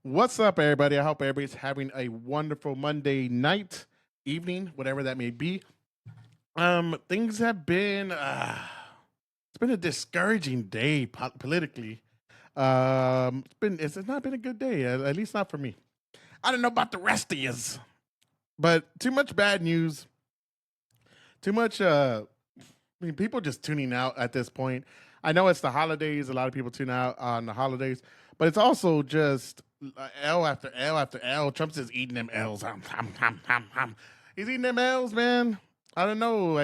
What's up, everybody? I hope everybody's having a wonderful Monday night, evening, whatever that may be. Things have been it's been a discouraging day politically. It's not been a good day, at least not for me. I don't know about the rest of yous, but too much bad news, too much. People just tuning out at this point. I know it's the holidays. A lot of people tune out on the holidays, but it's also just L after L after L. Trump's just eating them L's. He's eating them L's, man. I don't know.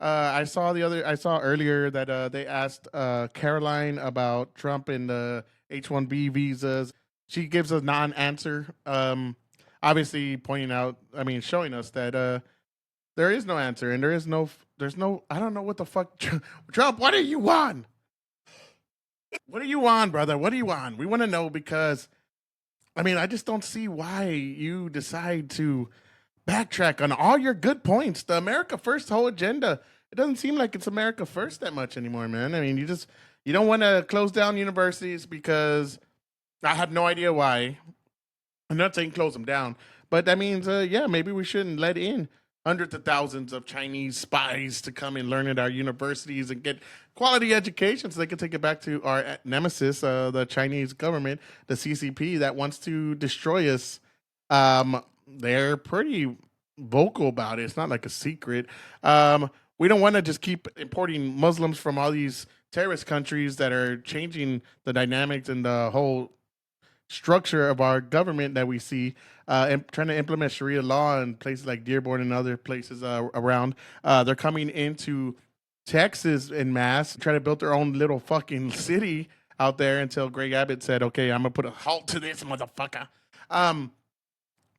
I saw earlier that they asked Caroline about Trump and the H-1B visas. She gives a non-answer. Obviously pointing out, showing us that there is no answer, and there's no. I don't know what the fuck, Trump. What are you on? What are you on, brother? What are you on? We want to know because, I just don't see why you decide to backtrack on all your good points. The America First whole agenda. It doesn't seem like it's America First that much anymore, man. You don't want to close down universities because I have no idea why. I'm not saying close them down, but that means, maybe we shouldn't let in hundreds of thousands of Chinese spies to come and learn at our universities and get quality education so they can take it back to our nemesis, the Chinese government, the CCP, that wants to destroy us. They're pretty vocal about it. It's not like a secret. We don't want to just keep importing Muslims from all these terrorist countries that are changing the dynamics and the whole structure of our government that we see, trying to implement Sharia law in places like Dearborn and other places around. They're coming into Texas in mass, trying to build their own little fucking city out there until Greg Abbott said, "Okay, I'm gonna put a halt to this, motherfucker."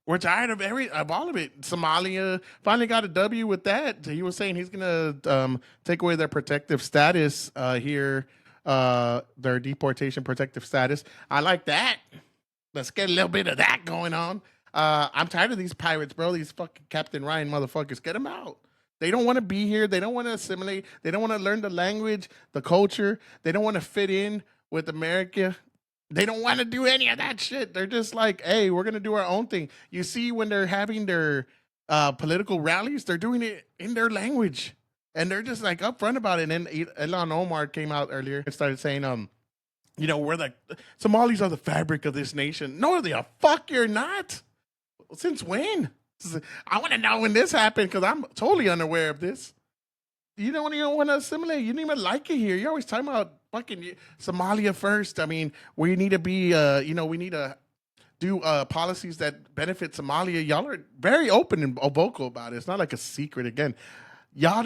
We're tired of all of it. Somalia finally got a W with that. He was saying he's gonna take away their protective status here, their deportation protective status. I like that. Let's get a little bit of that going on. I'm tired of these pirates, bro. These fucking Captain Ryan motherfuckers. Get them out. They don't want to be here. They don't want to assimilate. They don't want to learn the language, the culture. They don't want to fit in with America. They don't want to do any of that shit. They're just like, hey, we're going to do our own thing. You see, when they're having their political rallies, they're doing it in their language. And they're just like upfront about it. And then Elon Omar came out earlier and started saying, we're the Somalis are the fabric of this nation. No, the fuck you're not. Since when? I want to know when this happened because I'm totally unaware of this. You don't even want to assimilate. You don't even like it here. You're always talking about fucking Somalia first. We need to be, we need to do policies that benefit Somalia. Y'all are very open and vocal about it. It's not like a secret. Again, y'all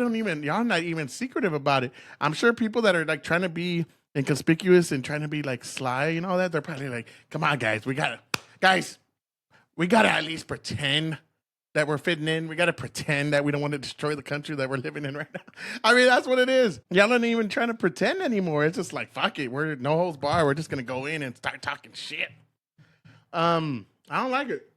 not even secretive about it. I'm sure people that are like trying to be inconspicuous and trying to be like sly and all that, they're probably like, come on, guys, we gotta at least pretend that we're fitting in. We gotta pretend that we don't want to destroy the country that we're living in right now. That's what it is. Y'all aren't even trying to pretend anymore. It's just like, fuck it, we're no holds bar. We're just gonna go in and start talking shit. I don't like it.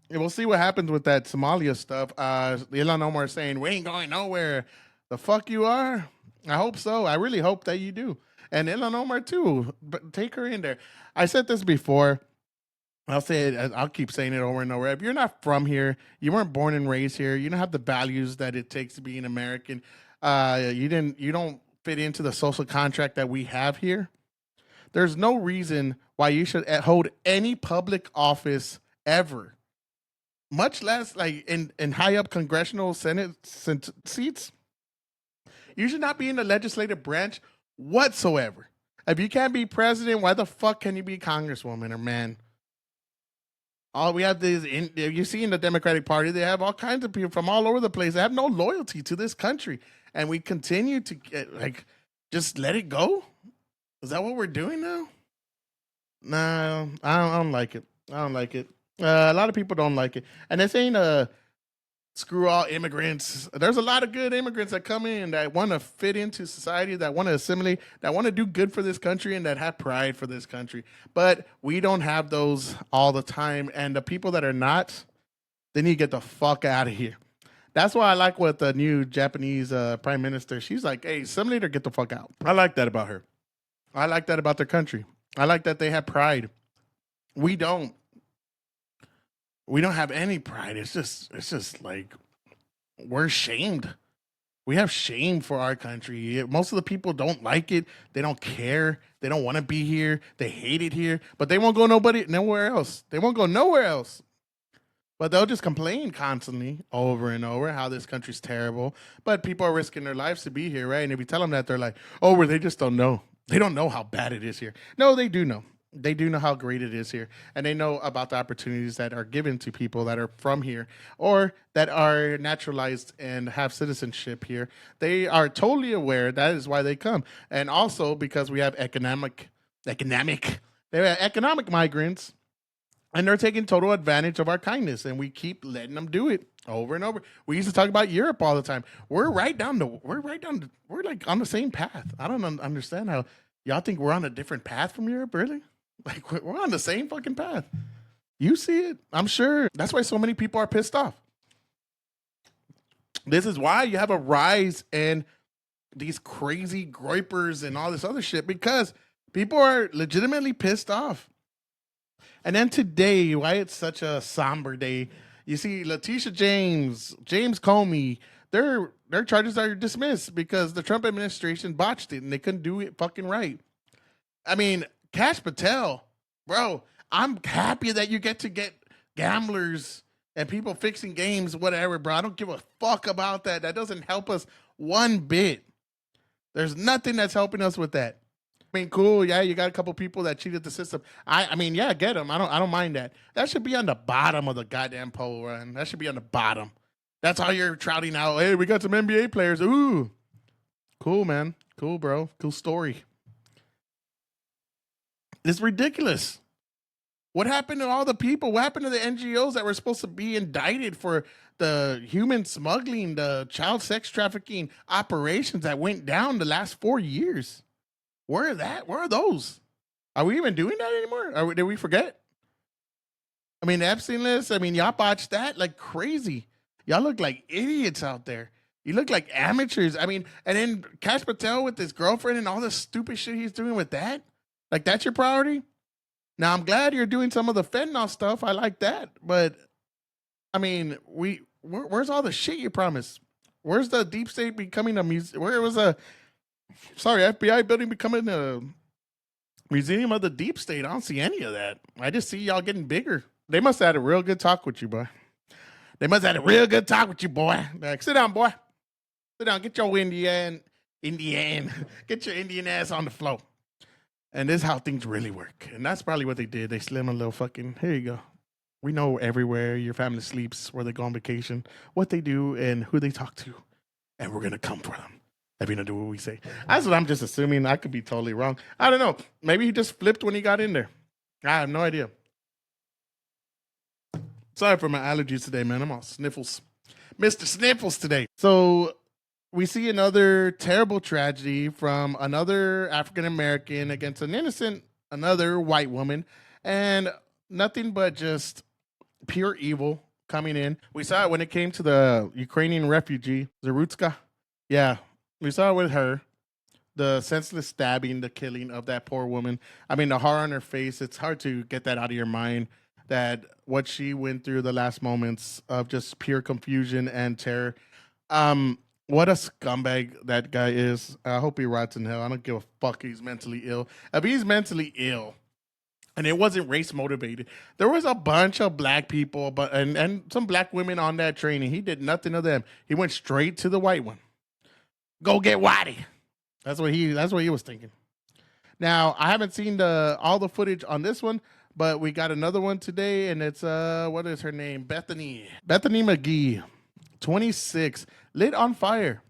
And we'll see what happens with that Somalia stuff. Elon Omar saying we ain't going nowhere. The fuck you are? I hope so. I really hope that you do. And Elon Omar too. But take her in there. I said this before. I'll say it. I'll keep saying it over and over. If you're not from here, you weren't born and raised here. You don't have the values that it takes to be an American. You don't fit into the social contract that we have here. There's no reason why you should hold any public office ever, much less like in high up congressional Senate seats. You should not be in the legislative branch whatsoever. If you can't be president, why the fuck can you be congresswoman or man? All we have is, you see in the Democratic Party, they have all kinds of people from all over the place. They have no loyalty to this country. And we continue to just let it go? Is that what we're doing now? No, I don't like it. I don't like it. A lot of people don't like it. And this ain't screw all immigrants. There's a lot of good immigrants that come in that want to fit into society, that want to assimilate, that want to do good for this country, and that have pride for this country. But we don't have those all the time. And the people that are not, they need to get the fuck out of here. That's why I like what the new Japanese prime minister, she's like, hey, assimilate or get the fuck out. I like that about her. I like that about their country. I like that they have pride. We don't. We don't have any pride. It's just like we're shamed. We have shame for our country. Most of the people don't like it. They don't care. They don't want to be here. They hate it here. But they won't go nowhere else. They won't go nowhere else. But they'll just complain constantly over and over how this country's terrible. But people are risking their lives to be here, right? And if you tell them that, they're like, oh, well, they just don't know. They don't know how bad it is here. No, they do know. They do know how great it is here. And they know about the opportunities that are given to people that are from here or that are naturalized and have citizenship here. They are totally aware. That is why they come. And also because we have they have economic migrants and they're taking total advantage of our kindness, and we keep letting them do it over and over. We used to talk about Europe all the time. We're like on the same path. I don't understand how y'all think we're on a different path from Europe. Really? Like we're on the same fucking path. You see it, I'm sure. That's why so many people are pissed off. This is why you have a rise in these crazy groypers and all this other shit because people are legitimately pissed off. And then today, why it's such a somber day, you see Letitia James, James Comey, their charges are dismissed because the Trump administration botched it and they couldn't do it fucking right. I mean, Cash Patel, bro, I'm happy that you get to get gamblers and people fixing games, whatever, bro. I don't give a fuck about that. That doesn't help us one bit. There's nothing that's helping us with that. I mean, cool. Yeah, you got a couple people that cheated the system. I mean, yeah, get them. I don't mind that. That should be on the bottom of the goddamn poll run. That should be on the bottom. That's how you're trouting out. Hey, we got some NBA players. Ooh, cool, man. Cool, bro. Cool story. It's ridiculous. What happened to all the people? What happened to the NGOs that were supposed to be indicted for the human smuggling, the child sex trafficking operations that went down the last 4 years? Where are those? Are we even doing that anymore? Did we forget? I mean, the Epstein list, I mean, y'all botched that like crazy. Y'all look like idiots out there. You look like amateurs. I mean, and then Cash Patel with his girlfriend and all the stupid shit he's doing with that. Like, that's your priority? Now, I'm glad you're doing some of the fentanyl stuff. I like that. But, I mean, where's all the shit you promised? Where's the deep state becoming a museum? Where was FBI building becoming a museum of the deep state? I don't see any of that. I just see y'all getting bigger. They must have had a real good talk with you, boy. They must have had a real good talk with you, boy. Like, sit down, boy. Sit down. Get your Indian. Get your Indian ass on the floor. And this is how things really work. And that's probably what they did. They slim a little fucking, here you go. We know everywhere your family sleeps, where they go on vacation, what they do, and who they talk to. And we're going to come for them. If you don't do what we say. That's what I'm just assuming. I could be totally wrong. I don't know. Maybe he just flipped when he got in there. I have no idea. Sorry for my allergies today, man. I'm all sniffles. Mr. Sniffles today. So we see another terrible tragedy from another African American against another white woman, and nothing but just pure evil coming in. We saw it when it came to the Ukrainian refugee, Zarutska. Yeah, we saw it with her. The senseless stabbing, the killing of that poor woman. I mean, the horror on her face, it's hard to get that out of your mind, that what she went through the last moments of just pure confusion and terror. What a scumbag that guy is. I hope he rots in hell. I don't give a fuck if he's mentally ill. If he's mentally ill and it wasn't race motivated, there was a bunch of black people and some black women on that train, and he did nothing of them. He went straight to the white one. Go get Whitey. That's what he was thinking. Now, I haven't seen all the footage on this one, but we got another one today, and it's what is her name? Bethany McGee, 26, lit on fire.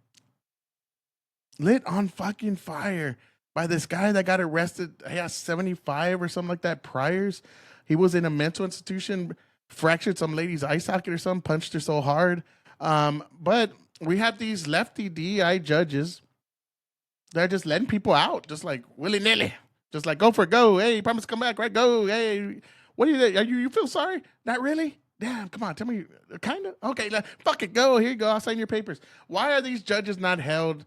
Lit on fucking fire by this guy that got arrested. He has 75 or something like that priors. He was in a mental institution, fractured some lady's eye socket or something, punched her so hard. But we have these lefty DEI judges. They're just letting people out, just like willy-nilly. Just like, go for it, go. Hey, promise to come back, right? Go. Hey, what do you feel sorry? Not really? Damn, come on, tell me, kind of? Okay, fuck it, go. Here you go, I'll sign your papers. Why are these judges not held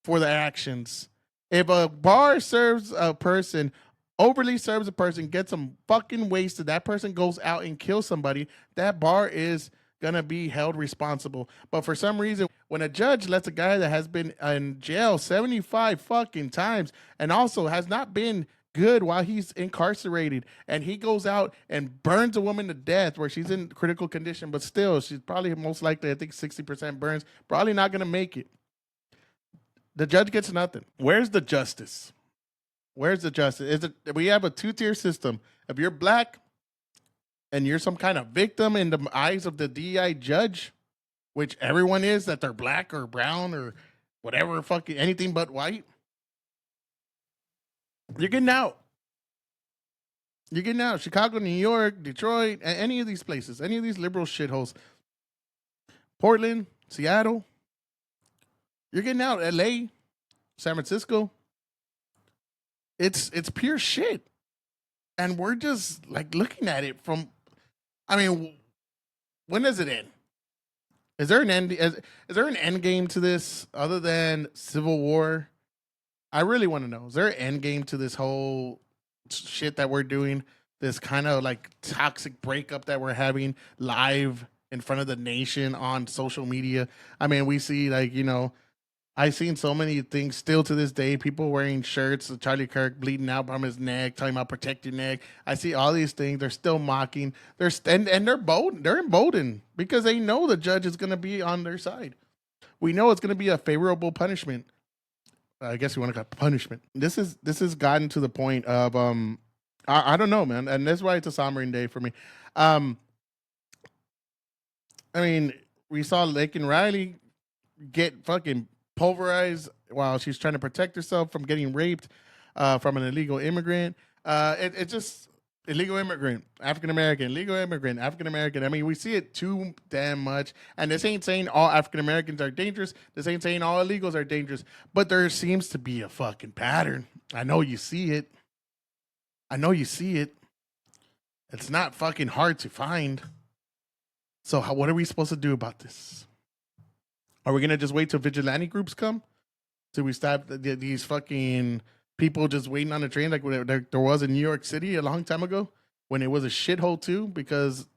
for their actions? If a bar serves a person overly serves a person, gets them fucking wasted, that person goes out and kills somebody, that bar is gonna be held responsible. But for some reason, when a judge lets a guy that has been in jail 75 fucking times and also has not been good while he's incarcerated, and he goes out and burns a woman to death where she's in critical condition, but still she's probably most likely, I think 60% burns, probably not gonna make it. The judge gets nothing. Where's the justice? Where's the justice? Is it we have a two-tier system? If you're black and you're some kind of victim in the eyes of the DI judge, which everyone is, that they're black or brown or whatever, fucking anything but white, you're getting out. You're getting out. Chicago, New York, Detroit, any of these places, any of these liberal shitholes, Portland, Seattle, you're getting out. LA, San Francisco. It's pure shit. And we're just like looking at it from, I mean, when does it end? Is there an end? Is there an end game to this other than civil war? I really want to know. Is there an end game to this whole shit that we're doing? This kind of like toxic breakup that we're having live in front of the nation on social media. I mean, we see like, I've seen so many things still to this day. People wearing shirts of Charlie Kirk bleeding out from his neck, talking about protect your neck. I see all these things. They're still mocking. They're bold. They're emboldened because they know the judge is going to be on their side. We know it's going to be a favorable punishment. I guess you want to call it punishment. This has gotten to the point of I don't know, man, and that's why it's a sombering day for me. Um, I mean, we saw Lake and Riley get fucking pulverized while she's trying to protect herself from getting raped from an illegal immigrant. It just illegal immigrant, African American, illegal immigrant, African American. I mean, we see it too damn much. And this ain't saying all African Americans are dangerous. This ain't saying all illegals are dangerous. But there seems to be a fucking pattern. I know you see it. I know you see it. It's not fucking hard to find. So what are we supposed to do about this? Are we gonna just wait till vigilante groups come? Till we stop these fucking people just waiting on the train like there was in New York City a long time ago when it was a shithole too because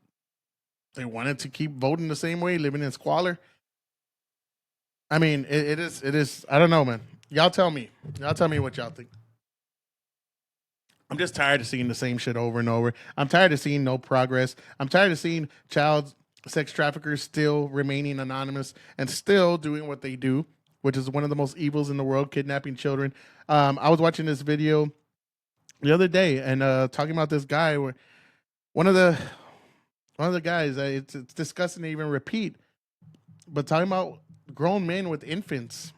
they wanted to keep voting the same way, living in squalor. I mean, it is. I don't know, man. Y'all tell me. Y'all tell me what y'all think. I'm just tired of seeing the same shit over and over. I'm tired of seeing no progress. I'm tired of seeing child sex traffickers still remaining anonymous and still doing what they do, which is one of the most evils in the world, kidnapping children. I was watching this video the other day and talking about this guy where one of the guys, it's disgusting to even repeat, but talking about grown men with infants.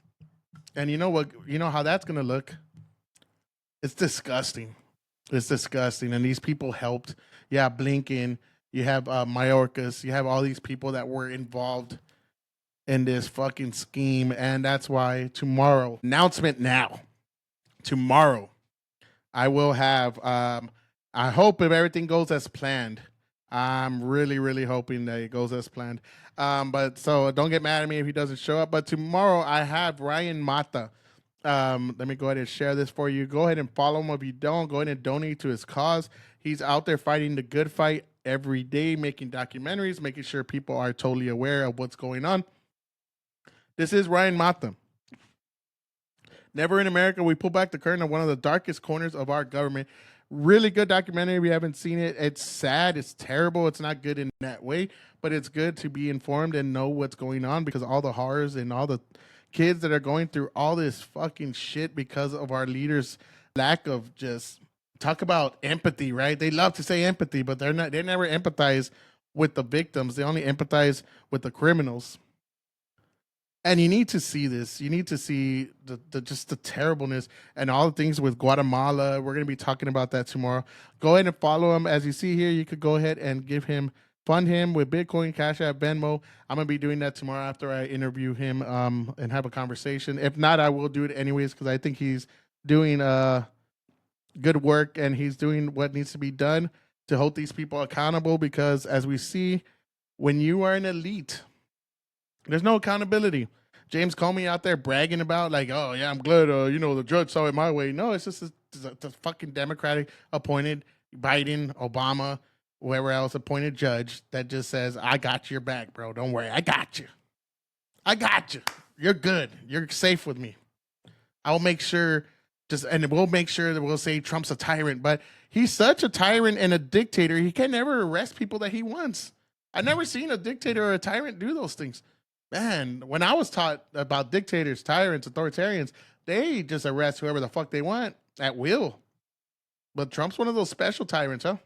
And you know what? You know how that's going to look? It's disgusting. It's disgusting. And these people helped. Yeah, Blinken. You have Mayorkas. You have all these people that were involved in this fucking scheme. And that's why tomorrow, announcement now, tomorrow, I will have, I hope if everything goes as planned. I'm really, really hoping that it goes as planned. But so don't get mad at me if he doesn't show up. But tomorrow I have Ryan Mata. Let me go ahead and share this for you. Go ahead and follow him. If you don't, go ahead and donate to his cause. He's out there fighting the good fight every day, making documentaries, making sure people are totally aware of what's going on. This is Ryan Mata. Never in America, we pull back the curtain on one of the darkest corners of our government. Really good documentary. If you haven't seen it, it's sad. It's terrible. It's not good in that way, but it's good to be informed and know what's going on because all the horrors and all the kids that are going through all this fucking shit because of our leaders' lack of just talk about empathy, right? They love to say empathy, but they never empathize with the victims. They only empathize with the criminals. And you need to see this. You need to see the just the terribleness and all the things with Guatemala. We're going to be talking about that tomorrow. Go ahead and follow him. As you see here, you could go ahead and fund him with Bitcoin, Cash App, Venmo. I'm going to be doing that tomorrow after I interview him and have a conversation. If not, I will do it anyways because I think he's doing good work and he's doing what needs to be done to hold these people accountable because as we see, when you are an elite, there's no accountability. James Comey out there bragging about like, oh yeah, I'm glad the judge saw it my way. No, it's just the fucking Democratic appointed Biden, Obama, whoever else appointed judge that just says, I got your back, bro. Don't worry, I got you. I got you. You're good. You're safe with me. I'll make sure and we'll make sure that we'll say Trump's a tyrant, but he's such a tyrant and a dictator. He can never arrest people that he wants. I've never seen a dictator or a tyrant do those things. Man, when I was taught about dictators, tyrants, authoritarians, they just arrest whoever the fuck they want at will. But Trump's one of those special tyrants, huh?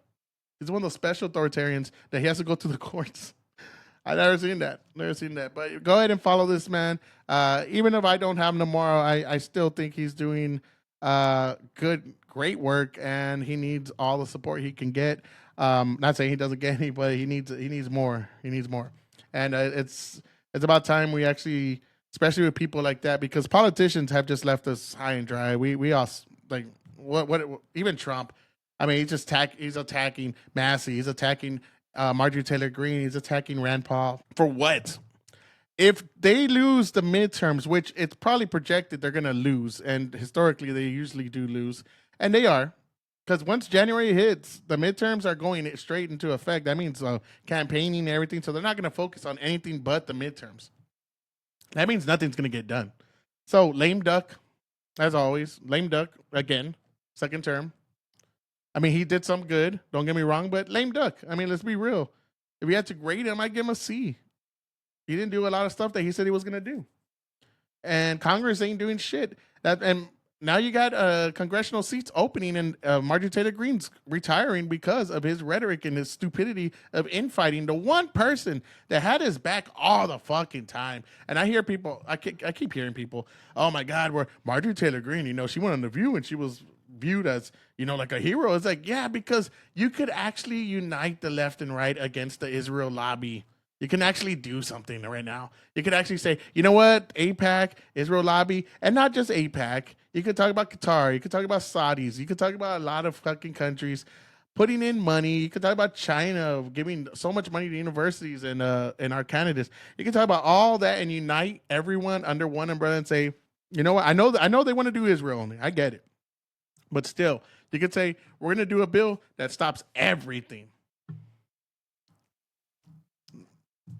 He's one of those special authoritarians that he has to go to the courts. I've never seen that. But go ahead and follow this man. Even if I don't have him tomorrow, I still think he's doing great work, and he needs all the support he can get. Not saying he doesn't get any, but he needs more. He needs more. And it's about time we actually, especially with people like that, because politicians have just left us high and dry. We all like what even Trump. I mean, he's attacking Massey. He's attacking Marjorie Taylor Greene. He's attacking Rand Paul. For what? If they lose the midterms, which it's probably projected they're going to lose, and historically they usually do lose, and they are, because once January hits, the midterms are going straight into effect. That means campaigning and everything, so they're not going to focus on anything but the midterms. That means nothing's going to get done. So lame duck, as always. Lame duck, again, second term. I mean, he did some good, don't get me wrong, but lame duck. I mean, let's be real. If we had to grade him, I'd give him a C. He didn't do a lot of stuff that he said he was going to do. And Congress ain't doing shit. And now you got congressional seats opening, and Marjorie Taylor Greene's retiring because of his rhetoric and his stupidity of infighting. The one person that had his back all the fucking time. And I hear people, I keep hearing people, oh my God, where Marjorie Taylor Greene, she went on The View and she was viewed as, like a hero. It's like, yeah, because you could actually unite the left and right against the Israel lobby. You can actually do something right now. You could actually say, you know what, AIPAC, Israel lobby, and not just AIPAC. You could talk about Qatar. You could talk about Saudis. You could talk about a lot of fucking countries putting in money. You could talk about China giving so much money to universities and our candidates. You can talk about all that and unite everyone under one umbrella and say, you know what, I know they want to do Israel only. I get it. But still, you could say, we're going to do a bill that stops everything.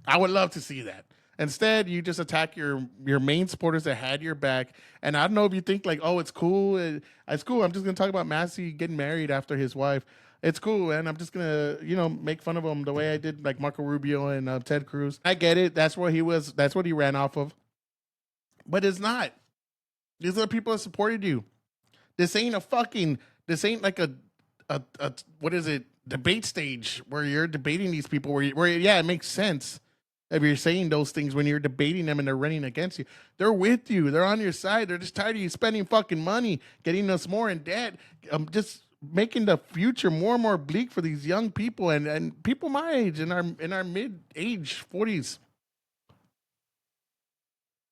I would love to see that. Instead, you just attack your main supporters that had your back. And I don't know if you think like, oh, it's cool. It's cool. I'm just going to talk about Massey getting married after his wife. It's cool. And I'm just going to, make fun of him the way I did like Marco Rubio and Ted Cruz. I get it. That's what he was. That's what he ran off of. But it's not. These are the people that supported you. This ain't like a what is it? Debate stage where you're debating these people where yeah, it makes sense if you're saying those things when you're debating them and they're running against you. They're with you. They're on your side. They're just tired of you spending fucking money, getting us more in debt, just making the future more and more bleak for these young people and people my age in our mid-age 40s.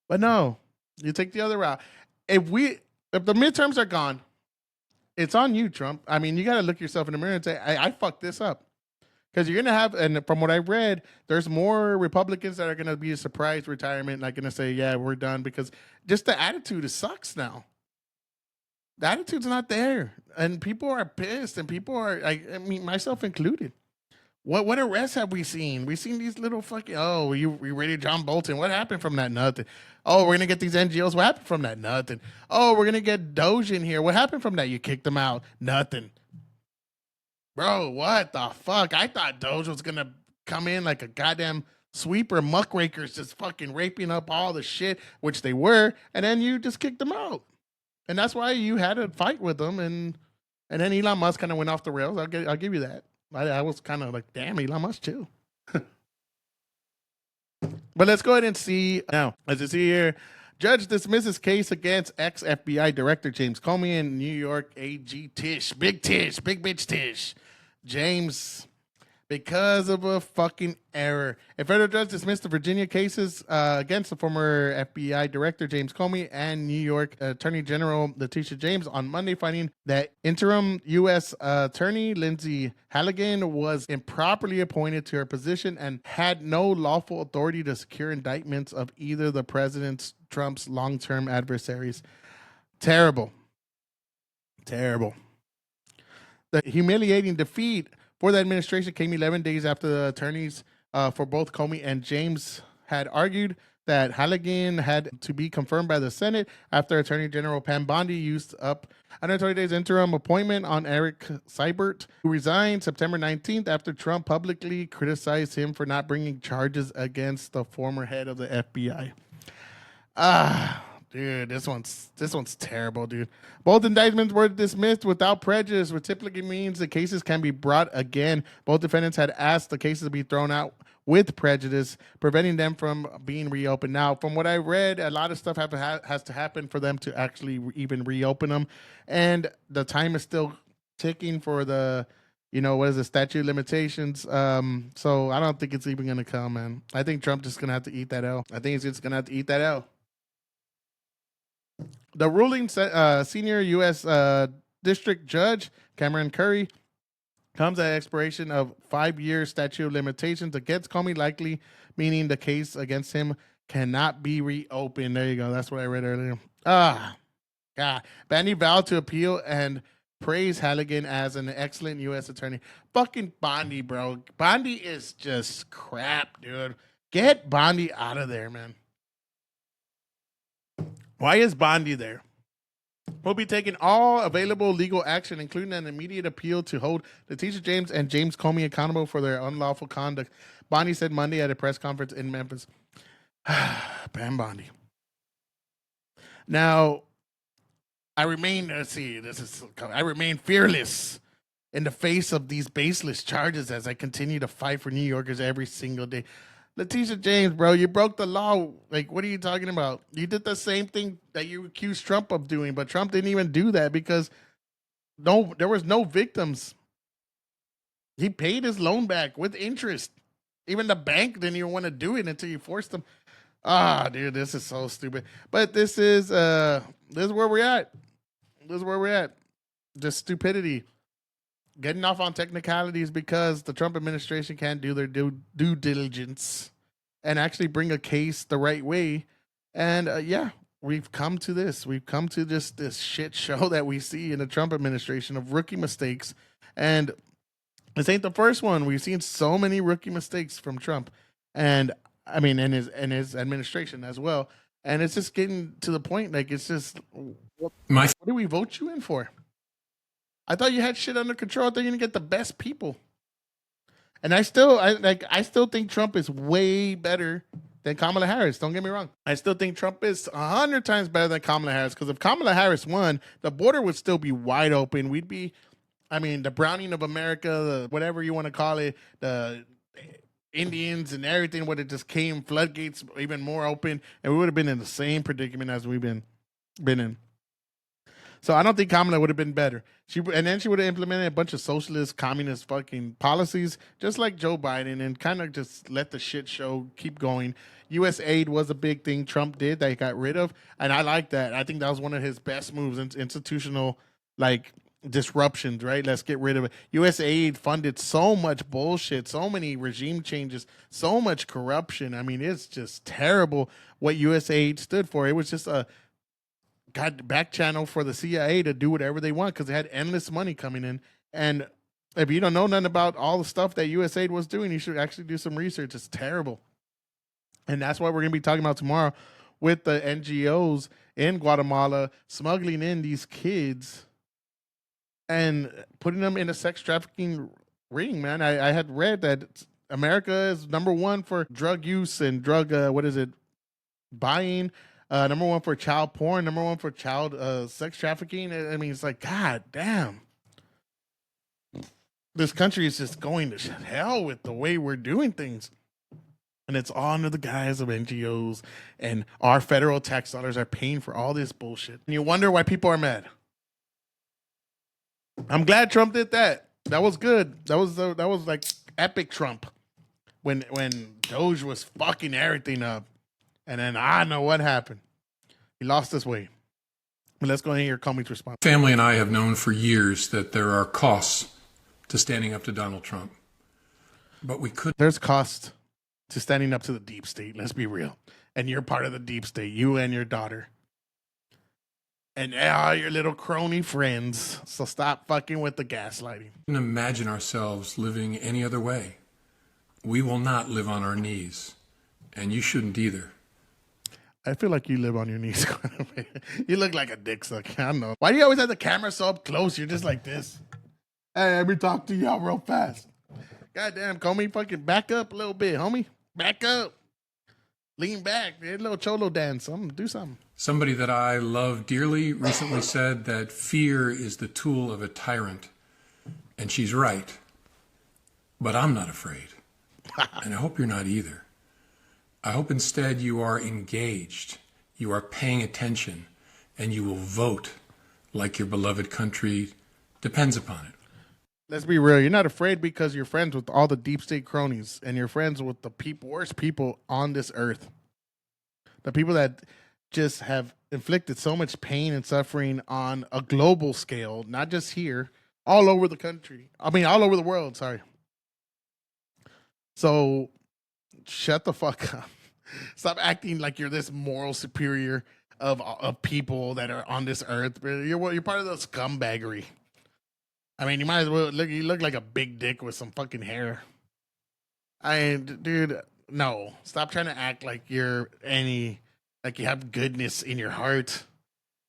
But no, you take the other route. If the midterms are gone, it's on you, Trump. I mean, you got to look yourself in the mirror and say, I fucked this up. Because you're going to have, and from what I've read, there's more Republicans that are going to be a surprise retirement, like going to say, yeah, we're done. Because just the attitude, sucks now. The attitude's not there. And people are pissed, and people are, I mean, myself included. What arrests have we seen? We've seen these little fucking, we raided John Bolton. What happened from that? Nothing. Oh, we're going to get these NGOs. What happened from that? Nothing. Oh, we're going to get Doge in here. What happened from that? You kicked them out. Nothing. Bro, what the fuck? I thought Doge was going to come in like a goddamn sweeper, muckrakers just fucking raping up all the shit, which they were, and then you just kicked them out. And that's why you had a fight with them, and then Elon Musk kind of went off the rails. I'll give you that. I was kind of like, damn, Elon Musk too. But let's go ahead and see now. As you see here, judge dismisses case against ex-FBI Director James Comey and New York AG Tish. Big bitch Tish. James, because of a fucking error. A federal judge dismissed the Virginia cases against the former FBI director James Comey and New York Attorney General Letitia James on Monday, finding that interim U.S. Attorney Lindsay Halligan was improperly appointed to her position and had no lawful authority to secure indictments of either the President Trump's long-term adversaries. Terrible. Terrible. The humiliating defeat for the administration came 11 days after the attorneys for both Comey and James had argued that Halligan had to be confirmed by the Senate after Attorney General Pam Bondi used up 120 days interim appointment on Eric Seibert, who resigned September 19th after Trump publicly criticized him for not bringing charges against the former head of the FBI. Dude, this one's terrible, dude. Both indictments were dismissed without prejudice, which typically means the cases can be brought again. Both defendants had asked the cases to be thrown out with prejudice, preventing them from being reopened. Now, from what I read, a lot of stuff has to happen for them to actually even reopen them, and the time is still ticking for the, what is the statute of limitations? So I don't think it's even gonna come, man. I think Trump just gonna have to eat that L. I think he's just gonna have to eat that L. The ruling senior U.S. District Judge Cameron Curry comes at expiration of 5-year statute of limitations against Comey, likely meaning the case against him cannot be reopened. There you go. That's what I read earlier. God. Bondi vowed to appeal and praise Halligan as an excellent U.S. attorney. Fucking Bondi, bro. Bondi is just crap, dude. Get Bondi out of there, man. Why is Bondi there? We'll be taking all available legal action, including an immediate appeal to hold Letitia James and James Comey accountable for their unlawful conduct, Bondi said Monday at a press conference in Memphis. Pam Bondi. Now, I remain fearless in the face of these baseless charges as I continue to fight for New Yorkers every single day. Letitia James, bro, you broke the law. Like, what are you talking about? You did the same thing that you accused Trump of doing, but Trump didn't even do that because there was no victims. He paid his loan back with interest. Even the bank didn't even want to do it until you forced them. Dude, this is so stupid. But this is where we're at. This is where we're at. Just stupidity. Getting off on technicalities because the Trump administration can't do their due diligence and actually bring a case the right way. And we've come to this. We've come to just this shit show that we see in the Trump administration of rookie mistakes. And this ain't the first one. We've seen so many rookie mistakes from Trump, and I mean, and his administration as well. And it's just getting to the point. Like, it's just, what did we vote you in for? I thought you had shit under control. I thought you didn't get the best people. And I still think Trump is way better than Kamala Harris. Don't get me wrong. I still think Trump is 100 times better than Kamala Harris, because if Kamala Harris won, the border would still be wide open. We'd be, the browning of America, the whatever you want to call it, the Indians and everything would have just came, floodgates even more open, and we would have been in the same predicament as we've been in. So I don't think Kamala would have been better. Then she would have implemented a bunch of socialist, communist fucking policies, just like Joe Biden, and kind of just let the shit show keep going. U.S. aid was a big thing Trump did that he got rid of, and I like that. I think that was one of his best moves, institutional, like, disruptions, right? Let's get rid of it. U.S. aid funded so much bullshit, so many regime changes, so much corruption. I mean, it's just terrible what U.S. aid stood for. It was just a back channel for the CIA to do whatever they want because they had endless money coming in. And if you don't know nothing about all the stuff that USAID was doing, you should actually do some research. It's terrible. And that's what we're going to be talking about tomorrow with the NGOs in Guatemala smuggling in these kids and putting them in a sex trafficking ring, man. I had read that America is number one for drug use and drug, buying. Number one for child porn, number one for child sex trafficking. I mean, it's like, God damn. This country is just going to hell with the way we're doing things. And it's all under the guise of NGOs, and our federal tax dollars are paying for all this bullshit. And you wonder why people are mad. I'm glad Trump did that. That was good. That was like epic Trump when Doge was fucking everything up, and then I know what happened. He lost his way. But let's go ahead and hear Comey's response. Family and I have known for years that there are costs to standing up to Donald Trump, but we could. There's cost to standing up to the deep state. Let's be real. And you're part of the deep state. You and your daughter. And all your little crony friends. So stop fucking with the gaslighting. Couldn't imagine ourselves living any other way. We will not live on our knees, and you shouldn't either. I feel like you live on your knees. You look like a dick sucker. I know. Why do you always have the camera so up close? You're just like this. Hey, let me talk to y'all real fast. Goddamn, Comey, fucking back up a little bit, homie. Back up. Lean back. A little cholo dance. Do something. Somebody that I love dearly recently said that fear is the tool of a tyrant. And she's right. But I'm not afraid. And I hope you're not either. I hope instead you are engaged, you are paying attention, and you will vote like your beloved country depends upon it. Let's be real. You're not afraid because you're friends with all the deep state cronies, and you're friends with the worst people on this earth. The people that just have inflicted so much pain and suffering on a global scale, not just here, all over the country. I mean, all over the world, sorry. So shut the fuck up. Stop acting like you're this moral superior of people that are on this earth. You're part of the scumbaggery. I mean, you might as well look like a big dick with some fucking hair. Dude, no. Stop trying to act like you're like you have goodness in your heart.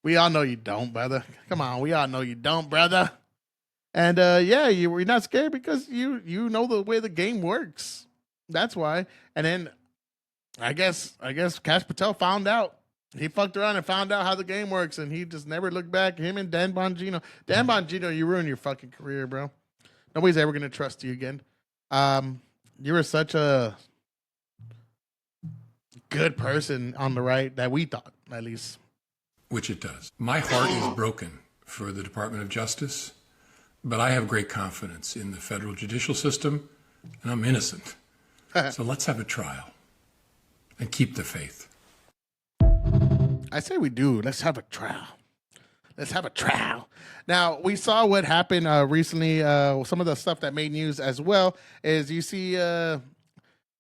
We all know you don't, brother. Come on, we all know you don't, brother. And yeah, you're not scared because you know the way the game works. That's why. And then I guess Kash Patel found out. He fucked around and found out how the game works, and he just never looked back. Him and Dan Bongino. Dan Bongino, you ruined your fucking career, bro. Nobody's ever gonna trust you again. You were such a good person on the right that we thought, at least. Which it does. My heart is broken for the Department of Justice, but I have great confidence in the federal judicial system, and I'm innocent. So let's have a trial and keep the faith. I say we do. Let's have a trial. Let's have a trial. Now, we saw what happened recently. Some of the stuff that made news as well is you see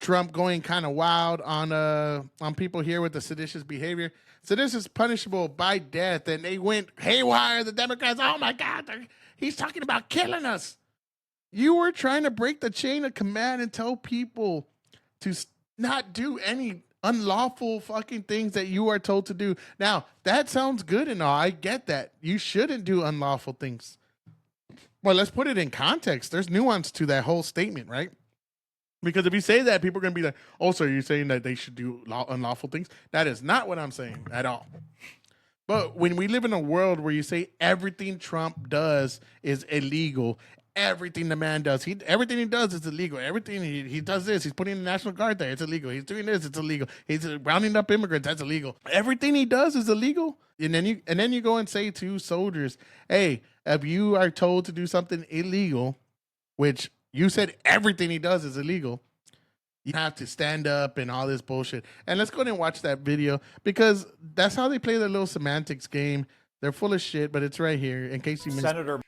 Trump going kind of wild on people here with the seditious behavior. So this is punishable by death, and they went haywire. The Democrats, oh my God, he's talking about killing us. You were trying to break the chain of command and tell people to not do any unlawful fucking things that you are told to do. Now, that sounds good and all. I get that. You shouldn't do unlawful things. Well, let's put it in context. There's nuance to that whole statement, right? Because if you say that, people are going to be like, oh, so you're saying that they should do unlawful things? That is not what I'm saying at all. But when we live in a world where you say everything Trump does is illegal, everything the man does, everything he does is illegal. Everything he does this, he's putting the National Guard there, it's illegal. He's doing this, it's illegal. He's rounding up immigrants, that's illegal. Everything he does is illegal. And then you go and say to soldiers, hey, if you are told to do something illegal, which you said everything he does is illegal, you have to stand up and all this bullshit. And let's go ahead and watch that video because that's how they play their little semantics game. They're full of shit, but it's right here in case you missed it.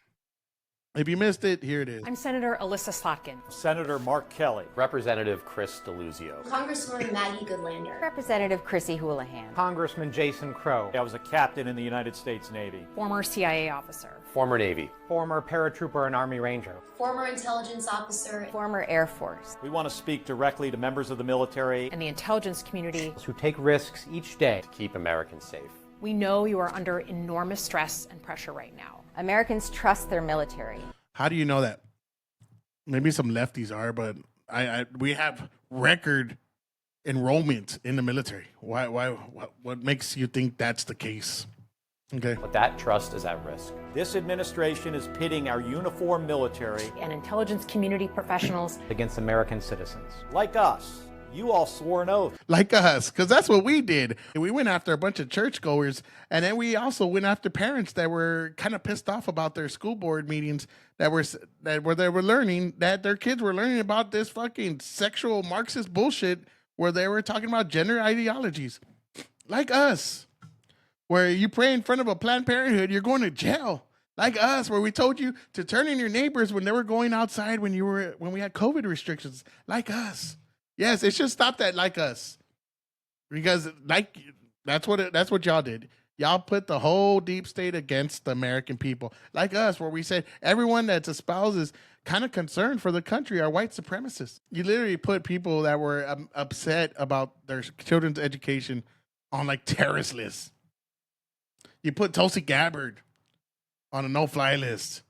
If you missed it, here it is. I'm Senator Alyssa Slotkin. Senator Mark Kelly. Representative Chris DeLuzio. Congresswoman Maggie Goodlander. Representative Chrissy Houlihan. Congressman Jason Crow. I was a captain in the United States Navy. Former CIA officer. Former Navy. Former paratrooper and Army Ranger. Former intelligence officer. Former Air Force. We want to speak directly to members of the military and the intelligence community who take risks each day to keep Americans safe. We know you are under enormous stress and pressure right now. Americans trust their military. How do you know that? Maybe some lefties are, but we have record enrollment in the military. What makes you think that's the case? Okay. But that trust is at risk. This administration is pitting our uniformed military and intelligence community professionals against American citizens like us You all swore an oath. Like us, because that's what we did. We went after a bunch of churchgoers, and then we also went after parents that were kind of pissed off about their school board meetings where they were learning that their kids were learning about this fucking sexual Marxist bullshit where they were talking about gender ideologies. Like us, where you pray in front of a Planned Parenthood, you're going to jail. Like us, where we told you to turn in your neighbors when they were going outside when we had COVID restrictions. Like us. Yes, it should stop that. Like us, because that's what y'all did. Y'all put the whole deep state against the American people. Like us, where we said everyone that espouses kind of concerned for the country are white supremacists. You literally put people that were upset about their children's education on like terrorist lists. You put Tulsi Gabbard on a no-fly list.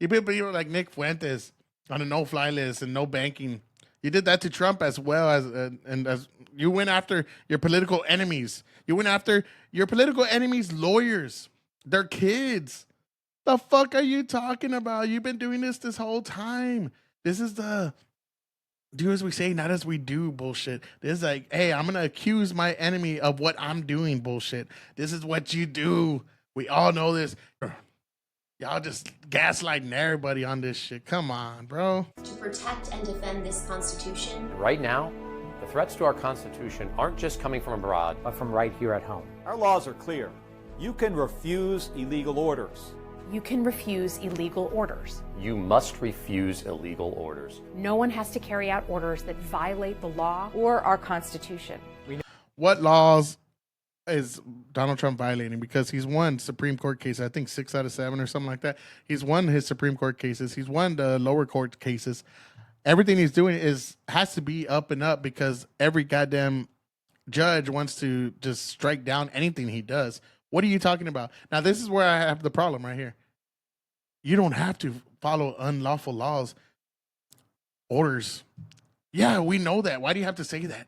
You put people like Nick Fuentes on a no-fly list and no banking. You did that to Trump as well as you went after your political enemies. You went after your political enemies' lawyers, their kids. The fuck are you talking about? You've been doing this whole time. This is the do as we say, not as we do bullshit. This is like, hey, I'm going to accuse my enemy of what I'm doing bullshit. This is what you do. We all know this. Y'all just gaslighting everybody on this shit. Come on, bro. To protect and defend this Constitution. Right now, the threats to our Constitution aren't just coming from abroad, But from right here at home. Our laws are clear. You can refuse illegal orders. You can refuse illegal orders. you must refuse illegal orders. No one has to carry out orders that violate the law or our Constitution. What laws is Donald Trump violating? Because he's won Supreme Court cases, I think 6 out of 7 or something like that. He's won his Supreme Court cases. He's won the lower court cases. Everything he's doing has to be up and up because every goddamn judge wants to just strike down anything he does. What are you talking about? Now, this is where I have the problem right here. You don't have to follow unlawful laws, orders. Yeah, we know that. Why do you have to say that?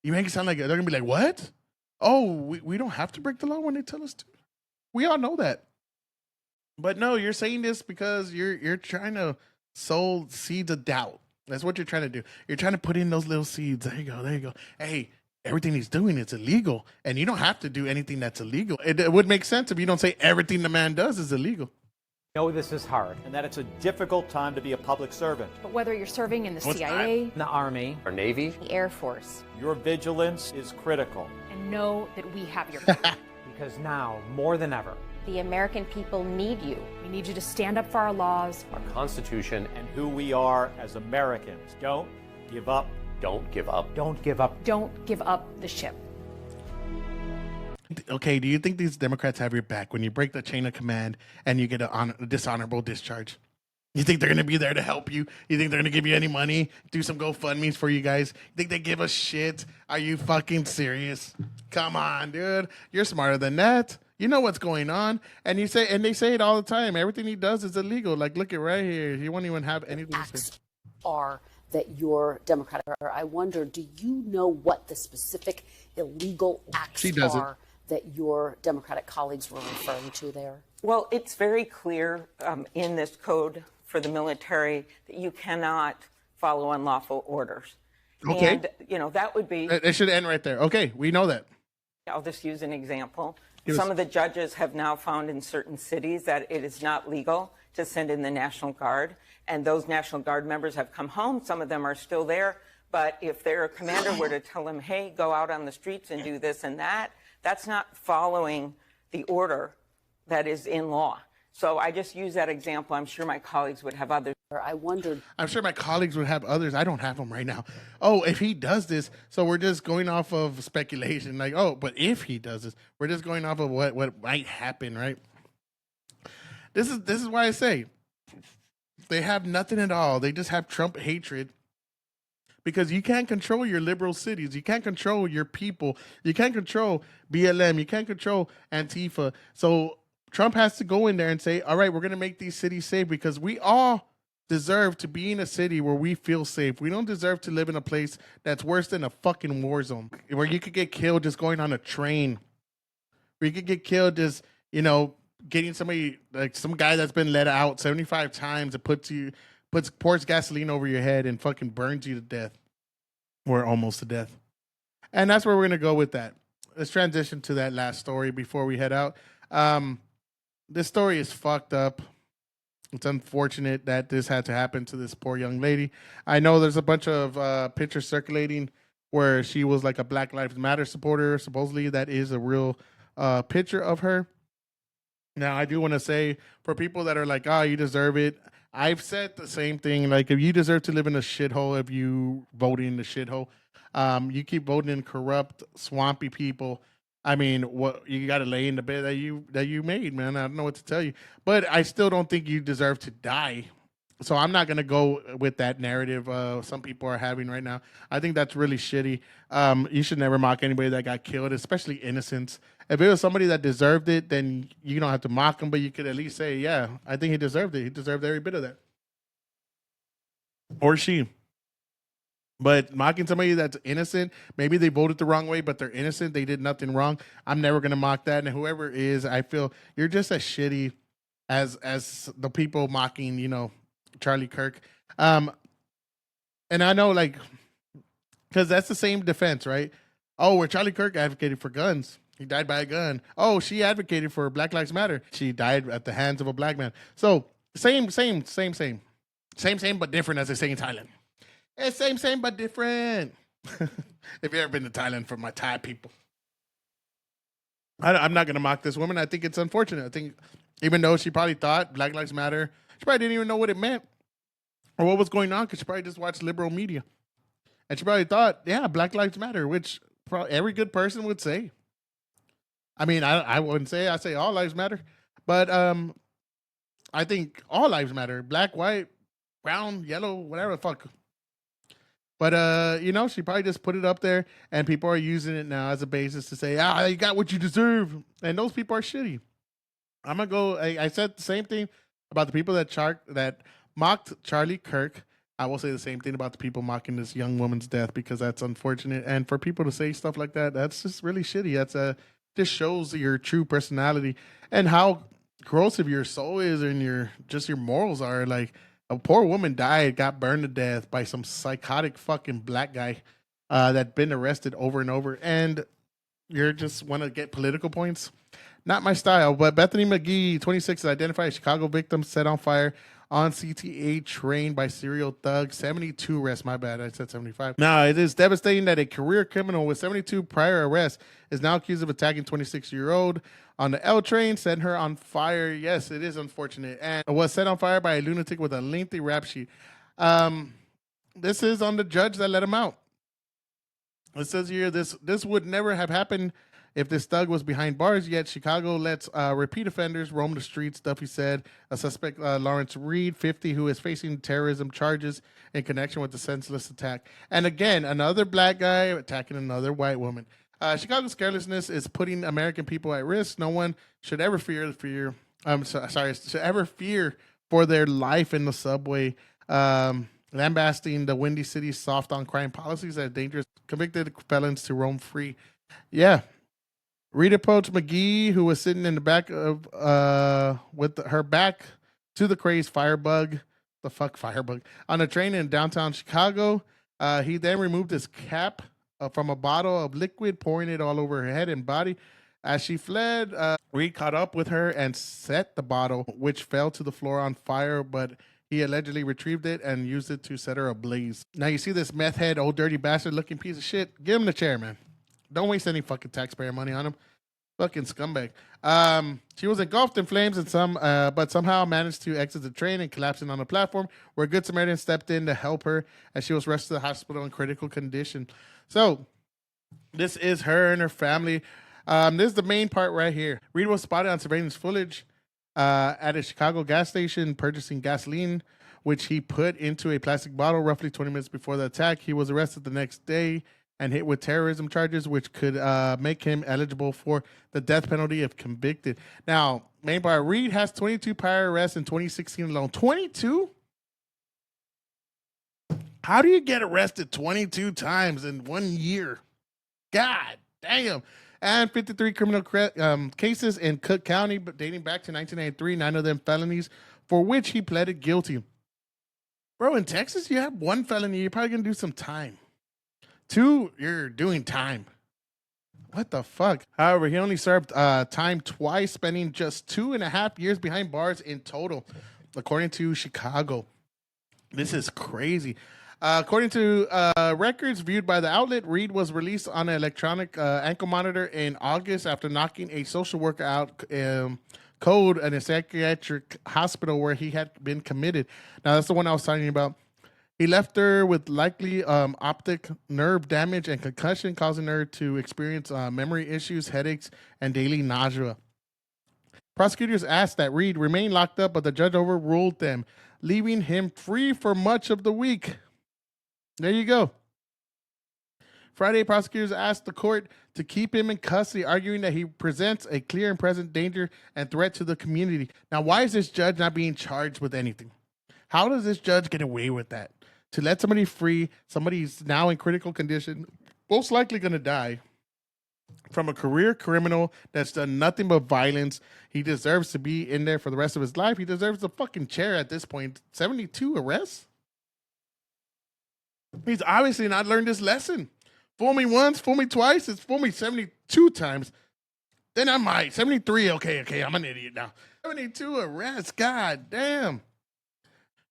You make it sound like they're going to be like, what? Oh, we don't have to break the law when they tell us to. We all know that. But no, you're saying this because you're trying to sow seeds of doubt. That's what you're trying to do. You're trying to put in those little seeds. There you go. There you go. Hey, everything he's doing is illegal. And you don't have to do anything that's illegal. It would make sense if you don't say everything the man does is illegal. Know this is hard and that it's a difficult time to be a public servant. But whether you're serving in the What's CIA, In the Army, Our Navy, The Air Force. your vigilance is critical. and know that we have your back. Because now, more than ever, The American people need you. We need you to stand up for our laws. our Constitution, And who we are as Americans. Don't give up. don't give up. don't give up. Don't give up the ship. Okay, do you think these Democrats have your back when you break the chain of command and you get a dishonorable discharge? You think they're going to be there to help you? You think they're going to give you any money? Do some GoFundMes for you guys? You think they give a shit? Are you fucking serious? Come on, dude. You're smarter than that. You know what's going on. And they say it all the time. Everything he does is illegal. Like, look at right here. He won't even have anything to say. Acts are that your Democratic, I wonder, do you know what the specific illegal acts She doesn't. are that your Democratic colleagues were referring to there? Well, it's very clear in this code for the military that you cannot follow unlawful orders. Okay. And, that would be, It should end right there. Okay, we know that. I'll just use an example. Give us- Some of the judges have now found in certain cities that it is not legal to send in the National Guard. And those National Guard members have come home. Some of them are still there. But if their commander were to tell them, hey, go out on the streets and do this and that, that's not following the order that is in law. So I just use that example. I'm sure my colleagues would have others. I wondered, I'm sure my colleagues would have others. I don't have them right now. Oh, if he does this, so we're just going off of speculation. Like, oh, but if he does this, we're just going off of what might happen, right? This is why I say they have nothing at all. They just have Trump hatred. Because you can't control your liberal cities. You can't control your people. You can't control BLM. You can't control Antifa. So Trump has to go in there and say, all right, we're going to make these cities safe because we all deserve to be in a city where we feel safe. We don't deserve to live in a place that's worse than a fucking war zone where you could get killed just going on a train. Where you could get killed just, getting somebody, like some guy that's been let out 75 times and pours gasoline over your head and fucking burns you to death. or almost to death. And that's where we're going to go with that. Let's transition to that last story before we head out. This story is fucked up. It's unfortunate that this had to happen to this poor young lady. I know there's a bunch of pictures circulating where she was like a Black Lives Matter supporter. Supposedly that is a real picture of her. Now, I do want to say, for people that are like, oh, you deserve it, I've said the same thing. Like, if you deserve to live in a shithole, if you vote in the shithole, you keep voting in corrupt, swampy people. I mean, what you got to lay in the bed that you made, man. I don't know what to tell you, but I still don't think you deserve to die. So I'm not gonna go with that narrative. Some people are having right now. I think that's really shitty. You should never mock anybody that got killed, especially innocents. If it was somebody that deserved it, then you don't have to mock him, but you could at least say, "Yeah, I think he deserved it. He deserved every bit of that." Or she. But mocking somebody that's innocent, maybe they voted the wrong way, but they're innocent. They did nothing wrong. I'm never gonna mock that. And whoever is, I feel you're just as shitty as the people mocking, Charlie Kirk. And I know, like, because that's the same defense, right? Oh, where Charlie Kirk advocated for guns. He died by a gun. Oh, she advocated for Black Lives Matter. She died at the hands of a black man. So same, but different, as they say in Thailand. It's same, but different. If you've ever been to Thailand, for my Thai people, I'm not going to mock this woman. I think it's unfortunate. I think even though she probably thought Black Lives Matter, she probably didn't even know what it meant or what was going on, because she probably just watched liberal media. And she probably thought, yeah, Black Lives Matter, which probably every good person would say. I mean, I wouldn't say, I say all lives matter. But I think all lives matter. Black, white, brown, yellow, whatever the fuck. But, she probably just put it up there, and people are using it now as a basis to say, you got what you deserve. And those people are shitty. I'm going to go, I said the same thing about the people that mocked Charlie Kirk. I will say the same thing about the people mocking this young woman's death, because that's unfortunate. And for people to say stuff like that, that's just really shitty. Just shows your true personality and how corrosive your soul is and your morals are. Like, a poor woman died, got burned to death by some psychotic fucking black guy that been arrested over and over. And you just want to get political points. Not my style. But Bethany McGee, 26, is identified as Chicago victim set on fire on CTA train by serial thug. 72 arrests. My bad. I said 75. Now, it is devastating that a career criminal with 72 prior arrests is now accused of attacking 26-year-old on the L train, setting her on fire. Yes, it is unfortunate. And was set on fire by a lunatic with a lengthy rap sheet. This is on the judge that let him out. It says here, this would never have happened if this thug was behind bars, yet Chicago lets repeat offenders roam the streets, Duffy said. A suspect, Lawrence Reed, 50, who is facing terrorism charges in connection with the senseless attack. And again, another black guy attacking another white woman. Chicago's carelessness is putting American people at risk. No one should ever fear for their life in the subway. Lambasting the Windy City's soft on crime policies that dangerous convicted felons to roam free. Yeah. Reed approached McGee, who was sitting in the back of with her back to the crazed firebug. The fuck firebug on a train in downtown Chicago. He then removed his cap from a bottle of liquid, pouring it all over her head and body. As she fled, Reed caught up with her and set the bottle, which fell to the floor, on fire, but he allegedly retrieved it and used it to set her ablaze. Now you see this meth head, old dirty bastard looking piece of shit. Give him the chair, man. Don't waste any fucking taxpayer money on him. Fucking scumbag. She was engulfed in flames but somehow managed to exit the train and collapsing on the platform, where a good Samaritan stepped in to help her as she was rushed to the hospital in critical condition. So this is her and her family. This is the main part right here. Reed was spotted on surveillance footage at a Chicago gas station purchasing gasoline, which he put into a plastic bottle roughly 20 minutes before the attack. He was arrested the next day and hit with terrorism charges, which could make him eligible for the death penalty if convicted. Now, main part, Reed has 22 prior arrests in 2016 alone. 22? How do you get arrested 22 times in 1 year? God damn. And 53 criminal cases in Cook County, but dating back to 1993, 9 of them felonies, for which he pleaded guilty. Bro, in Texas, you have one felony, you're probably going to do some time. 2, you're doing time. What the fuck? However, he only served time twice, spending just 2.5 years behind bars in total, according to Chicago. This is crazy. According to records viewed by the outlet, Reed was released on an electronic ankle monitor in August after knocking a social worker out cold in a psychiatric hospital where he had been committed. Now, that's the one I was talking about. He left her with likely optic nerve damage and concussion, causing her to experience memory issues, headaches, and daily nausea. Prosecutors asked that Reed remain locked up, but the judge overruled them, leaving him free for much of the week. There you go. Friday, prosecutors asked the court to keep him in custody, arguing that he presents a clear and present danger and threat to the community. Now, why is this judge not being charged with anything? How does this judge get away with that? To let somebody free, somebody's now in critical condition, most likely going to die from a career criminal that's done nothing but violence. He deserves to be in there for the rest of his life. He deserves the fucking chair at this point. 72 arrests? He's obviously not learned his lesson. Fool me once, fool me twice, it's fool me 72 times. Then I might. 73, okay, I'm an idiot now. 72 arrests, god damn.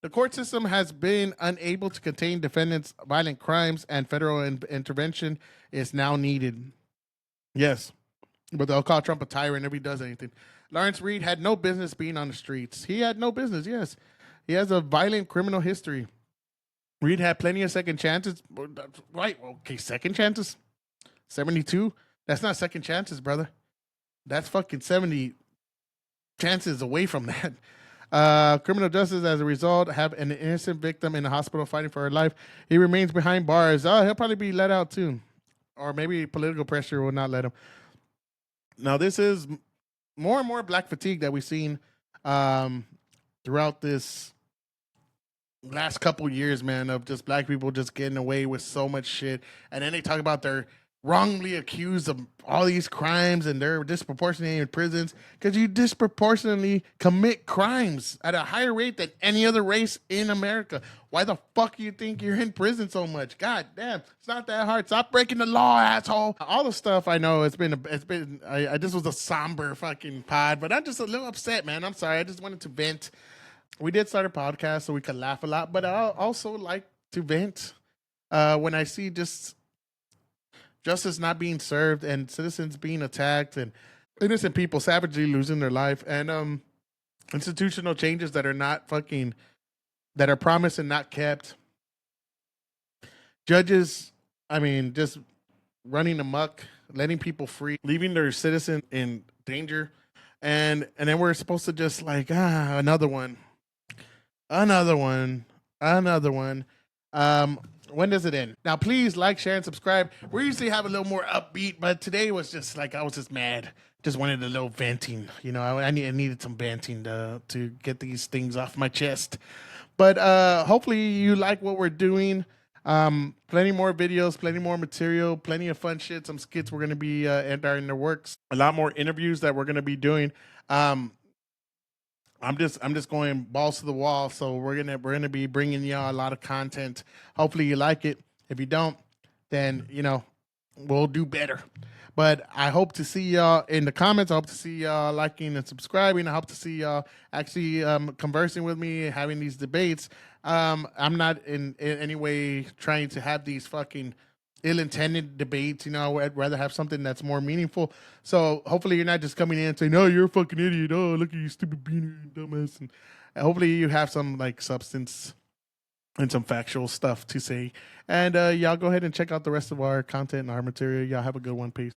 The court system has been unable to contain defendants' violent crimes, and federal intervention is now needed. Yes, but they'll call Trump a tyrant if he does anything. Lawrence Reed had no business being on the streets. He had no business, yes. He has a violent criminal history. Reed had plenty of second chances. Right, okay, second chances? 72? That's not second chances, brother. That's fucking 70 chances away from that. Criminal justice, as a result, have an innocent victim in the hospital fighting for her life. He remains behind bars. He'll probably be let out too. Or maybe political pressure will not let him. Now, this is more and more black fatigue that we've seen throughout this last couple years, man, of just black people just getting away with so much shit. And then they talk about they're wrongly accused of all these crimes and they're disproportionately in prisons because you disproportionately commit crimes at a higher rate than any other race in America. Why the fuck do you think you're in prison so much? God damn, it's not that hard. Stop breaking the law, asshole. All the stuff I know, this was a somber fucking pod, but I'm just a little upset, man. I'm sorry. I just wanted to vent. We did start a podcast so we could laugh a lot, but I also like to vent when I see just justice not being served and citizens being attacked and innocent people savagely losing their life and institutional changes that are not fucking, that are promised and not kept. Judges, I mean, just running amok, letting people free, leaving their citizen in danger. And then we're supposed to just like, another one. When does it end? Now, please like, share, and subscribe. We usually have a little more upbeat, but today was just like, I was just mad. Just wanted a little venting. You know, I needed some venting to get these things off my chest. But hopefully you like what we're doing. Plenty more videos, plenty more material, plenty of fun shit. Some skits we're going to be in the works. A lot more interviews that we're going to be doing. I'm just going balls to the wall. So we're gonna be bringing y'all a lot of content. Hopefully you like it. If you don't, then we'll do better. But I hope to see y'all in the comments. I hope to see y'all liking and subscribing. I hope to see y'all actually conversing with me, having these debates. I'm not in any way trying to have these fucking ill-intended debates. I'd rather have something that's more meaningful. So hopefully you're not just coming in and saying, "No, you're a fucking idiot. Oh, look at you, stupid beaner, dumbass." And hopefully you have some like substance and some factual stuff to say. And y'all go ahead and check out the rest of our content and our material. Y'all have a good one. Peace.